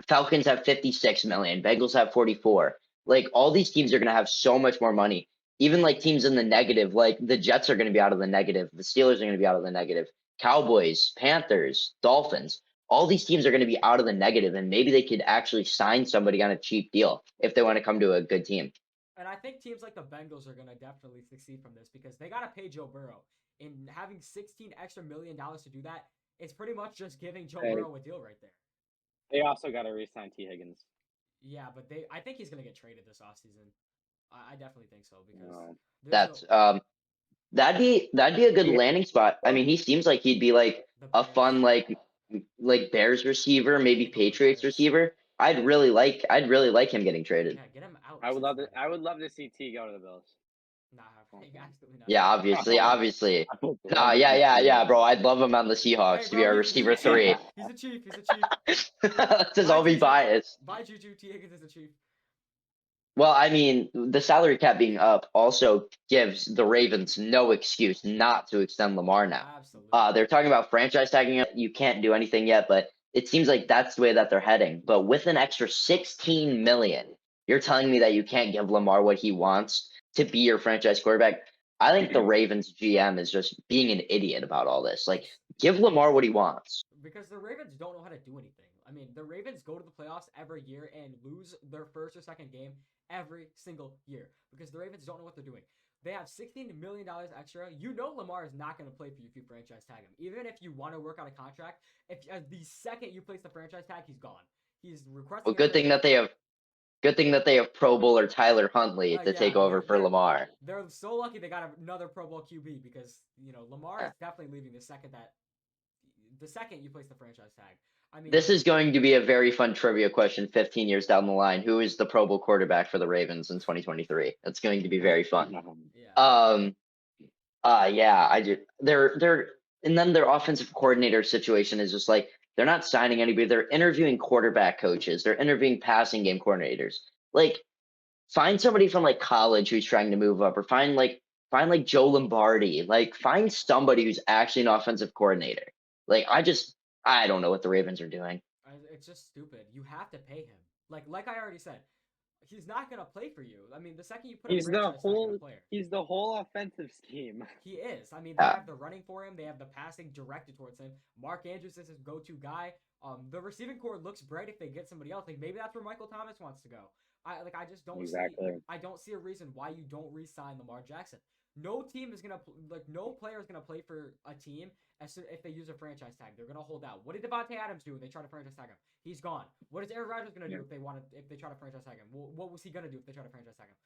Falcons have 56 million. Bengals have 44. Like all these teams are going to have so much more money. Even like teams in the negative, like the Jets are going to be out of the negative. The Steelers are going to be out of the negative. Cowboys, Panthers, Dolphins. All these teams are going to be out of the negative, and maybe they could actually sign somebody on a cheap deal if they want to come to a good team.
And I think teams like the Bengals are going to definitely succeed from this because they got to pay Joe Burrow. And having $16 extra million to do that, it's pretty much just giving Joe Burrow a deal right there.
They also got to re-sign T. Higgins.
Yeah, but I think he's going to get traded this offseason. I definitely think so because
that'd be a good landing spot. I mean, he seems like he'd be like a fun like Bears receiver, maybe Patriots receiver. I'd really like him getting traded.
Yeah, get him out.
I would love to see T go to the Bills.
Nah, absolutely not.
Yeah, obviously. Yeah, bro. I'd love him on the Seahawks to be our receiver 3.
He's a chief.
Let's just all be biased.
Bye, Juju. T. Higgins is a chief.
Well, I mean, the salary cap being up also gives the Ravens no excuse not to extend Lamar now.
Absolutely.
They're talking about franchise tagging it. You can't do anything yet, but it seems like that's the way that they're heading. But with an extra $16 million, you're telling me that you can't give Lamar what he wants to be your franchise quarterback? I think the Ravens GM is just being an idiot about all this. Like, give Lamar what he wants.
Because the Ravens don't know how to do anything. I mean, the Ravens go to the playoffs every year and lose their first or second game every single year because the Ravens don't know what they're doing. They have $16 million extra. Lamar is not going to play for you if you franchise tag him. Even if you want to work out a contract, if the second you place the franchise tag, he's gone. He's requesting.
Well, good thing that they have Pro Bowler Tyler Huntley to take over for Lamar.
They're so lucky they got another Pro Bowl QB because Lamar is definitely leaving the second you place the franchise tag. I mean,
this is going to be a very fun trivia question 15 years down the line. Who is the Pro Bowl quarterback for the Ravens in 2023? That's going to be very fun.
Yeah.
They're and then their offensive coordinator situation is just like they're not signing anybody. They're interviewing quarterback coaches. They're interviewing passing game coordinators. Like, find somebody from like college who's trying to move up, or find Joe Lombardi. Like, find somebody who's actually an offensive coordinator. Like, I don't know what the Ravens are doing.
It's just stupid. You have to pay him. Like I already said, he's not gonna play for you. I mean, the second you put
he's the whole offensive scheme.
He is. I mean, they have the running for him. They have the passing directed towards him. Mark Andrews is his go-to guy. The receiving core looks bright if they get somebody else. Like maybe that's where Michael Thomas wants to go. I just don't
exactly.
I don't see a reason why you don't re-sign Lamar Jackson. No team is gonna no player is gonna play for a team if they use a franchise tag. They're gonna hold out. What did Devontae Adams do when they tried to franchise tag him? He's gone. What is Aaron Rodgers gonna do if they try to franchise tag him? What was he gonna do if they try to franchise tag him?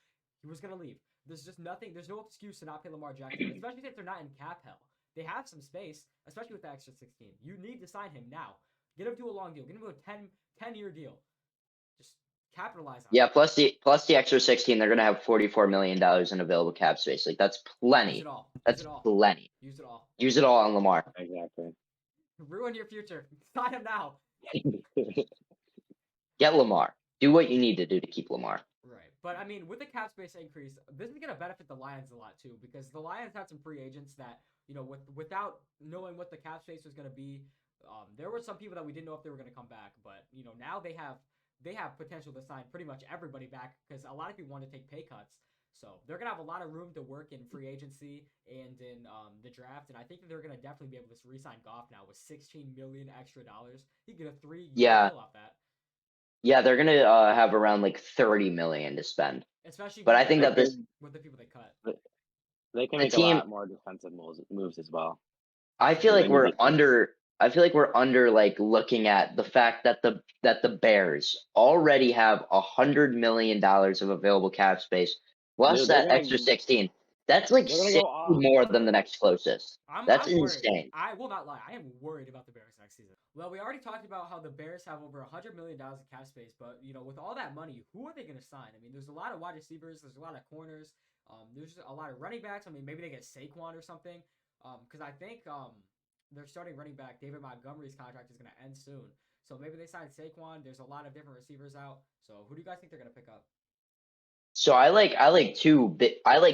He was gonna leave. There's just nothing. There's no excuse to not pay Lamar Jackson, especially since they're not in cap hell. They have some space, especially with the extra 16. You need to sign him now. Get him to a long deal. Get him to a 10-year deal. Just capitalize on
Yeah,
it.
plus the extra 16, they're gonna have $44 million in available cap space. Like that's plenty.
Use it all.
That's
Use it all.
plenty.
Use it all.
Use it all on Lamar.
Exactly.
Ruin your future. Sign him now.
Get Lamar. Do what you need to do to keep Lamar.
Right. But I mean, with the cap space increase, this is gonna benefit the Lions a lot too, because the Lions had some free agents that, without knowing what the cap space was gonna be, there were some people that we didn't know if they were gonna come back, but now they have potential to sign pretty much everybody back because a lot of people want to take pay cuts. So they're gonna have a lot of room to work in free agency and in the draft, and I think that they're gonna definitely be able to re-sign Goff now with $16 million extra. He can get a 3-year deal off that.
Yeah, they're gonna have around like $30 million to spend.
Especially,
but I think that
with the people they cut,
they can make a lot more defensive moves as well.
I feel like we're under. I feel like we're under like looking at the fact that the Bears already have $100 million of available cap space, plus that extra 16. That's like more than the next closest. That's insane.
I will not lie. I am worried about the Bears next season. Well, we already talked about how the Bears have over $100 million of cap space, but with all that money, who are they going to sign? I mean, there's a lot of wide receivers, there's a lot of corners, there's a lot of running backs. I mean, maybe they get Saquon or something, because I think their starting running back David Montgomery's contract is going to end soon. So maybe they sign Saquon. There's a lot of different receivers out. So who do you guys think they're going to pick up?
So I like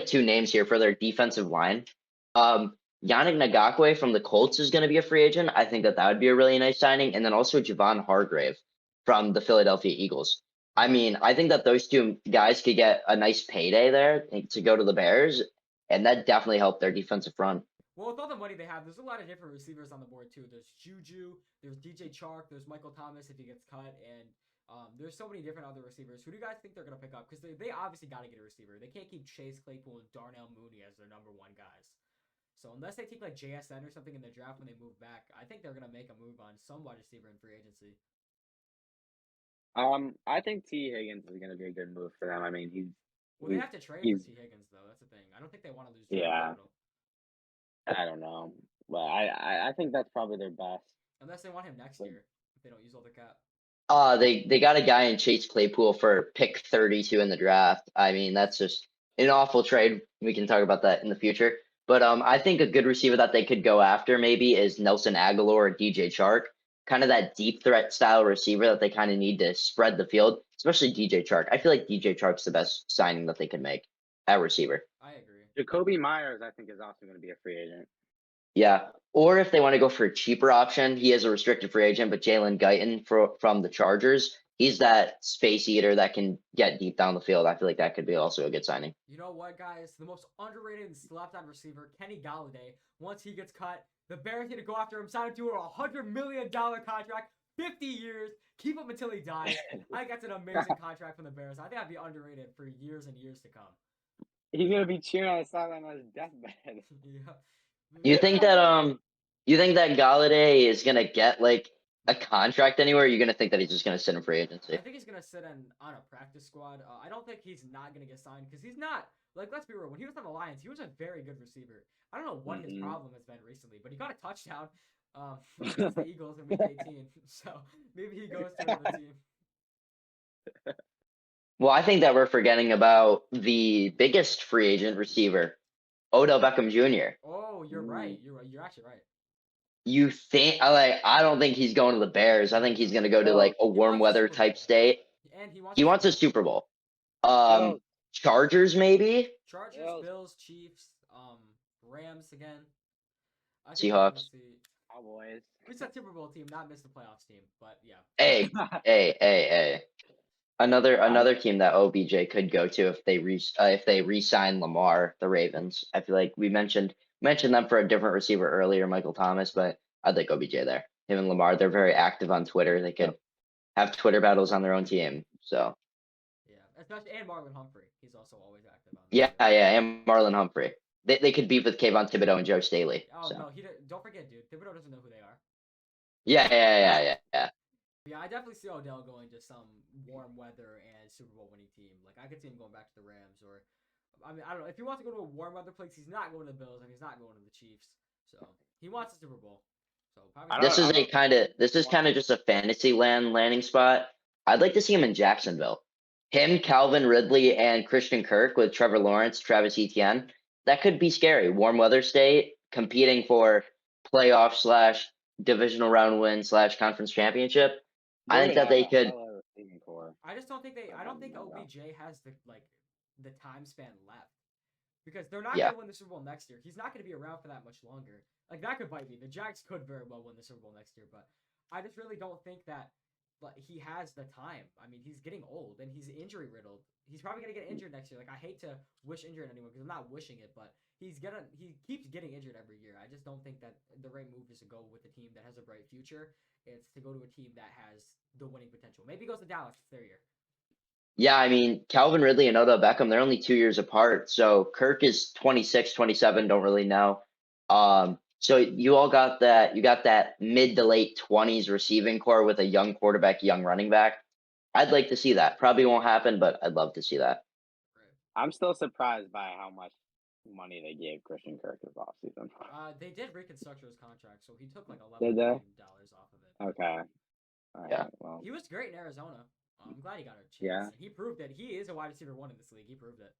two names here for their defensive line. Yannick Ngakoue from the Colts is going to be a free agent. I think that would be a really nice signing, and then also Javon Hargrave from the Philadelphia Eagles. I mean, I think that those two guys could get a nice payday there to go to the Bears, and that definitely helped their defensive front.
Well, with all the money they have, there's a lot of different receivers on the board too. There's Juju, there's DJ Chark, there's Michael Thomas if he gets cut, and there's so many different other receivers. Who do you guys think they're going to pick up? Because they obviously got to get a receiver. They can't keep Chase Claypool and Darnell Mooney as their number one guys. So unless they take like JSN or something in the draft when they move back, I think they're going to make a move on some wide receiver in free agency.
I think T. Higgins is going to be a good move for them. I mean,
they have to trade for T. Higgins though. That's the thing. I don't think they want to lose.
I don't know, but I think that's probably their best.
Unless they want him next year, if they don't use all the cap.
They got a guy in Chase Claypool for pick 32 in the draft. I mean, that's just an awful trade. We can talk about that in the future. But I think a good receiver that they could go after maybe is Nelson Aguilar or DJ Chark. Kind of that deep threat style receiver that they kind of need to spread the field, especially DJ Chark. I feel like DJ Chark's the best signing that they could make at receiver.
I agree.
Jacoby Myers, I think, is also going to be a free agent.
Yeah. Or if they want to go for a cheaper option, he is a restricted free agent, but Jalen Guyton from the Chargers, he's that space eater that can get deep down the field. I feel like that could be also a good signing.
You know what, guys? The most underrated and slept on receiver, Kenny Galladay. Once he gets cut, the Bears need to go after him, sign him to a $100 million contract, 50 years, keep him until he dies. I think that's an amazing contract from the Bears. I think that'd be underrated for years and years to come.
He's gonna be cheering on the sideline on his deathbed.
Yeah.
You think that Galladay is gonna get like a contract anywhere? Or are you gonna think that he's just gonna sit in free agency?
I think he's gonna sit on a practice squad. I don't think he's not gonna get signed because he's not. Like, let's be real. When he was on the Lions, he was a very good receiver. I don't know what his problem has been recently, but he got a touchdown against the Eagles in Week 18. So maybe he goes to another team.
Well, I think that we're forgetting about the biggest free agent receiver, Odell Beckham Jr.
Oh, you're right. You're actually right.
You think I don't think he's going to the Bears. I think he's going to go to like a warm weather type state.
And
he wants a Super Bowl. Chargers maybe?
Chargers, Bills, Chiefs, Rams again.
Seahawks.
Cowboys.
We said Super Bowl team, not miss the playoffs team, but yeah.
Hey. Another team that OBJ could go to if they re-sign Lamar, the Ravens. I feel like we mentioned them for a different receiver earlier, Michael Thomas, but I'd like OBJ there. Him and Lamar, they're very active on Twitter. They could have Twitter battles on their own team. So
yeah, especially and Marlon Humphrey. He's also always active on
Twitter. Yeah, and Marlon Humphrey. they could beef with Kayvon Thibodeau and Joe Staley.
Oh
So
no, don't forget, dude. Thibodeau doesn't know who they are.
yeah.
Yeah, I definitely see Odell going to some warm weather and Super Bowl winning team. Like I could see him going back to the Rams, or I mean, I don't know. If he wants to go to a warm weather place, he's not going to the Bills and he's not going to the Chiefs. So he wants the Super Bowl. So probably.
This is kind of just a fantasy landing spot. I'd like to see him in Jacksonville. Him, Calvin Ridley, and Christian Kirk with Trevor Lawrence, Travis Etienne. That could be scary. Warm weather state competing for playoff slash divisional round win slash conference championship. I think that they could.
I just don't think they. I don't think OBJ has the time span left because they're not going to win the Super Bowl next year. He's not going to be around for that much longer. Like that could bite me. The Jags could very well win the Super Bowl next year, but I just really don't think that. But he has the time. I mean, he's getting old and he's injury riddled. He's probably gonna get injured next year. Like I hate to wish injury on anyone because I'm not wishing it, but he keeps getting injured every year. I just don't think that the right move is to go with a team that has a bright future. It's to go to a team that has the winning potential. Maybe he goes to Dallas. It's their year.
Yeah, I mean, Calvin Ridley and Odell Beckham, they're only 2 years apart. So Kirk is 26, 27, don't really know. So you got that mid to late 20s receiving core with a young quarterback, young running back. I'd like to see that. Probably won't happen, but I'd love to see that.
I'm still surprised by how much money they gave Christian Kirk this offseason.
They did reconstruct his contract, so he took like
$11 million
off of it.
Okay.
Yeah.
Well,
he was great in Arizona. I'm glad he got a chance.
Yeah.
He proved that he is a wide receiver one in this league. He proved it.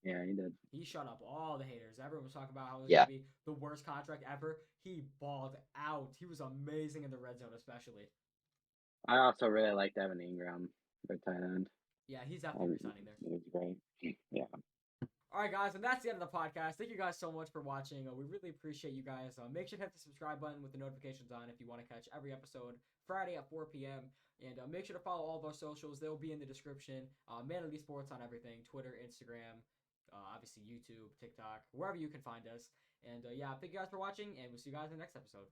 Yeah, he did.
He shut up all the haters. Everyone was talking about how it was
Yeah.
going to be the worst contract ever. He balled out. He was amazing in the red zone, especially.
I also really liked Evan Ingram, their tight end.
Yeah, he's definitely resigning there.
He was great. Yeah.
All right, guys, and that's the end of the podcast. Thank you guys so much for watching. We really appreciate you guys. Make sure to hit the subscribe button with the notifications on if you want to catch every episode Friday at 4 p.m. And make sure to follow all of our socials. They'll be in the description. Man Elite Sports on everything. Twitter, Instagram, obviously YouTube, TikTok, wherever you can find us. And yeah, thank you guys for watching, and we'll see you guys in the next episode.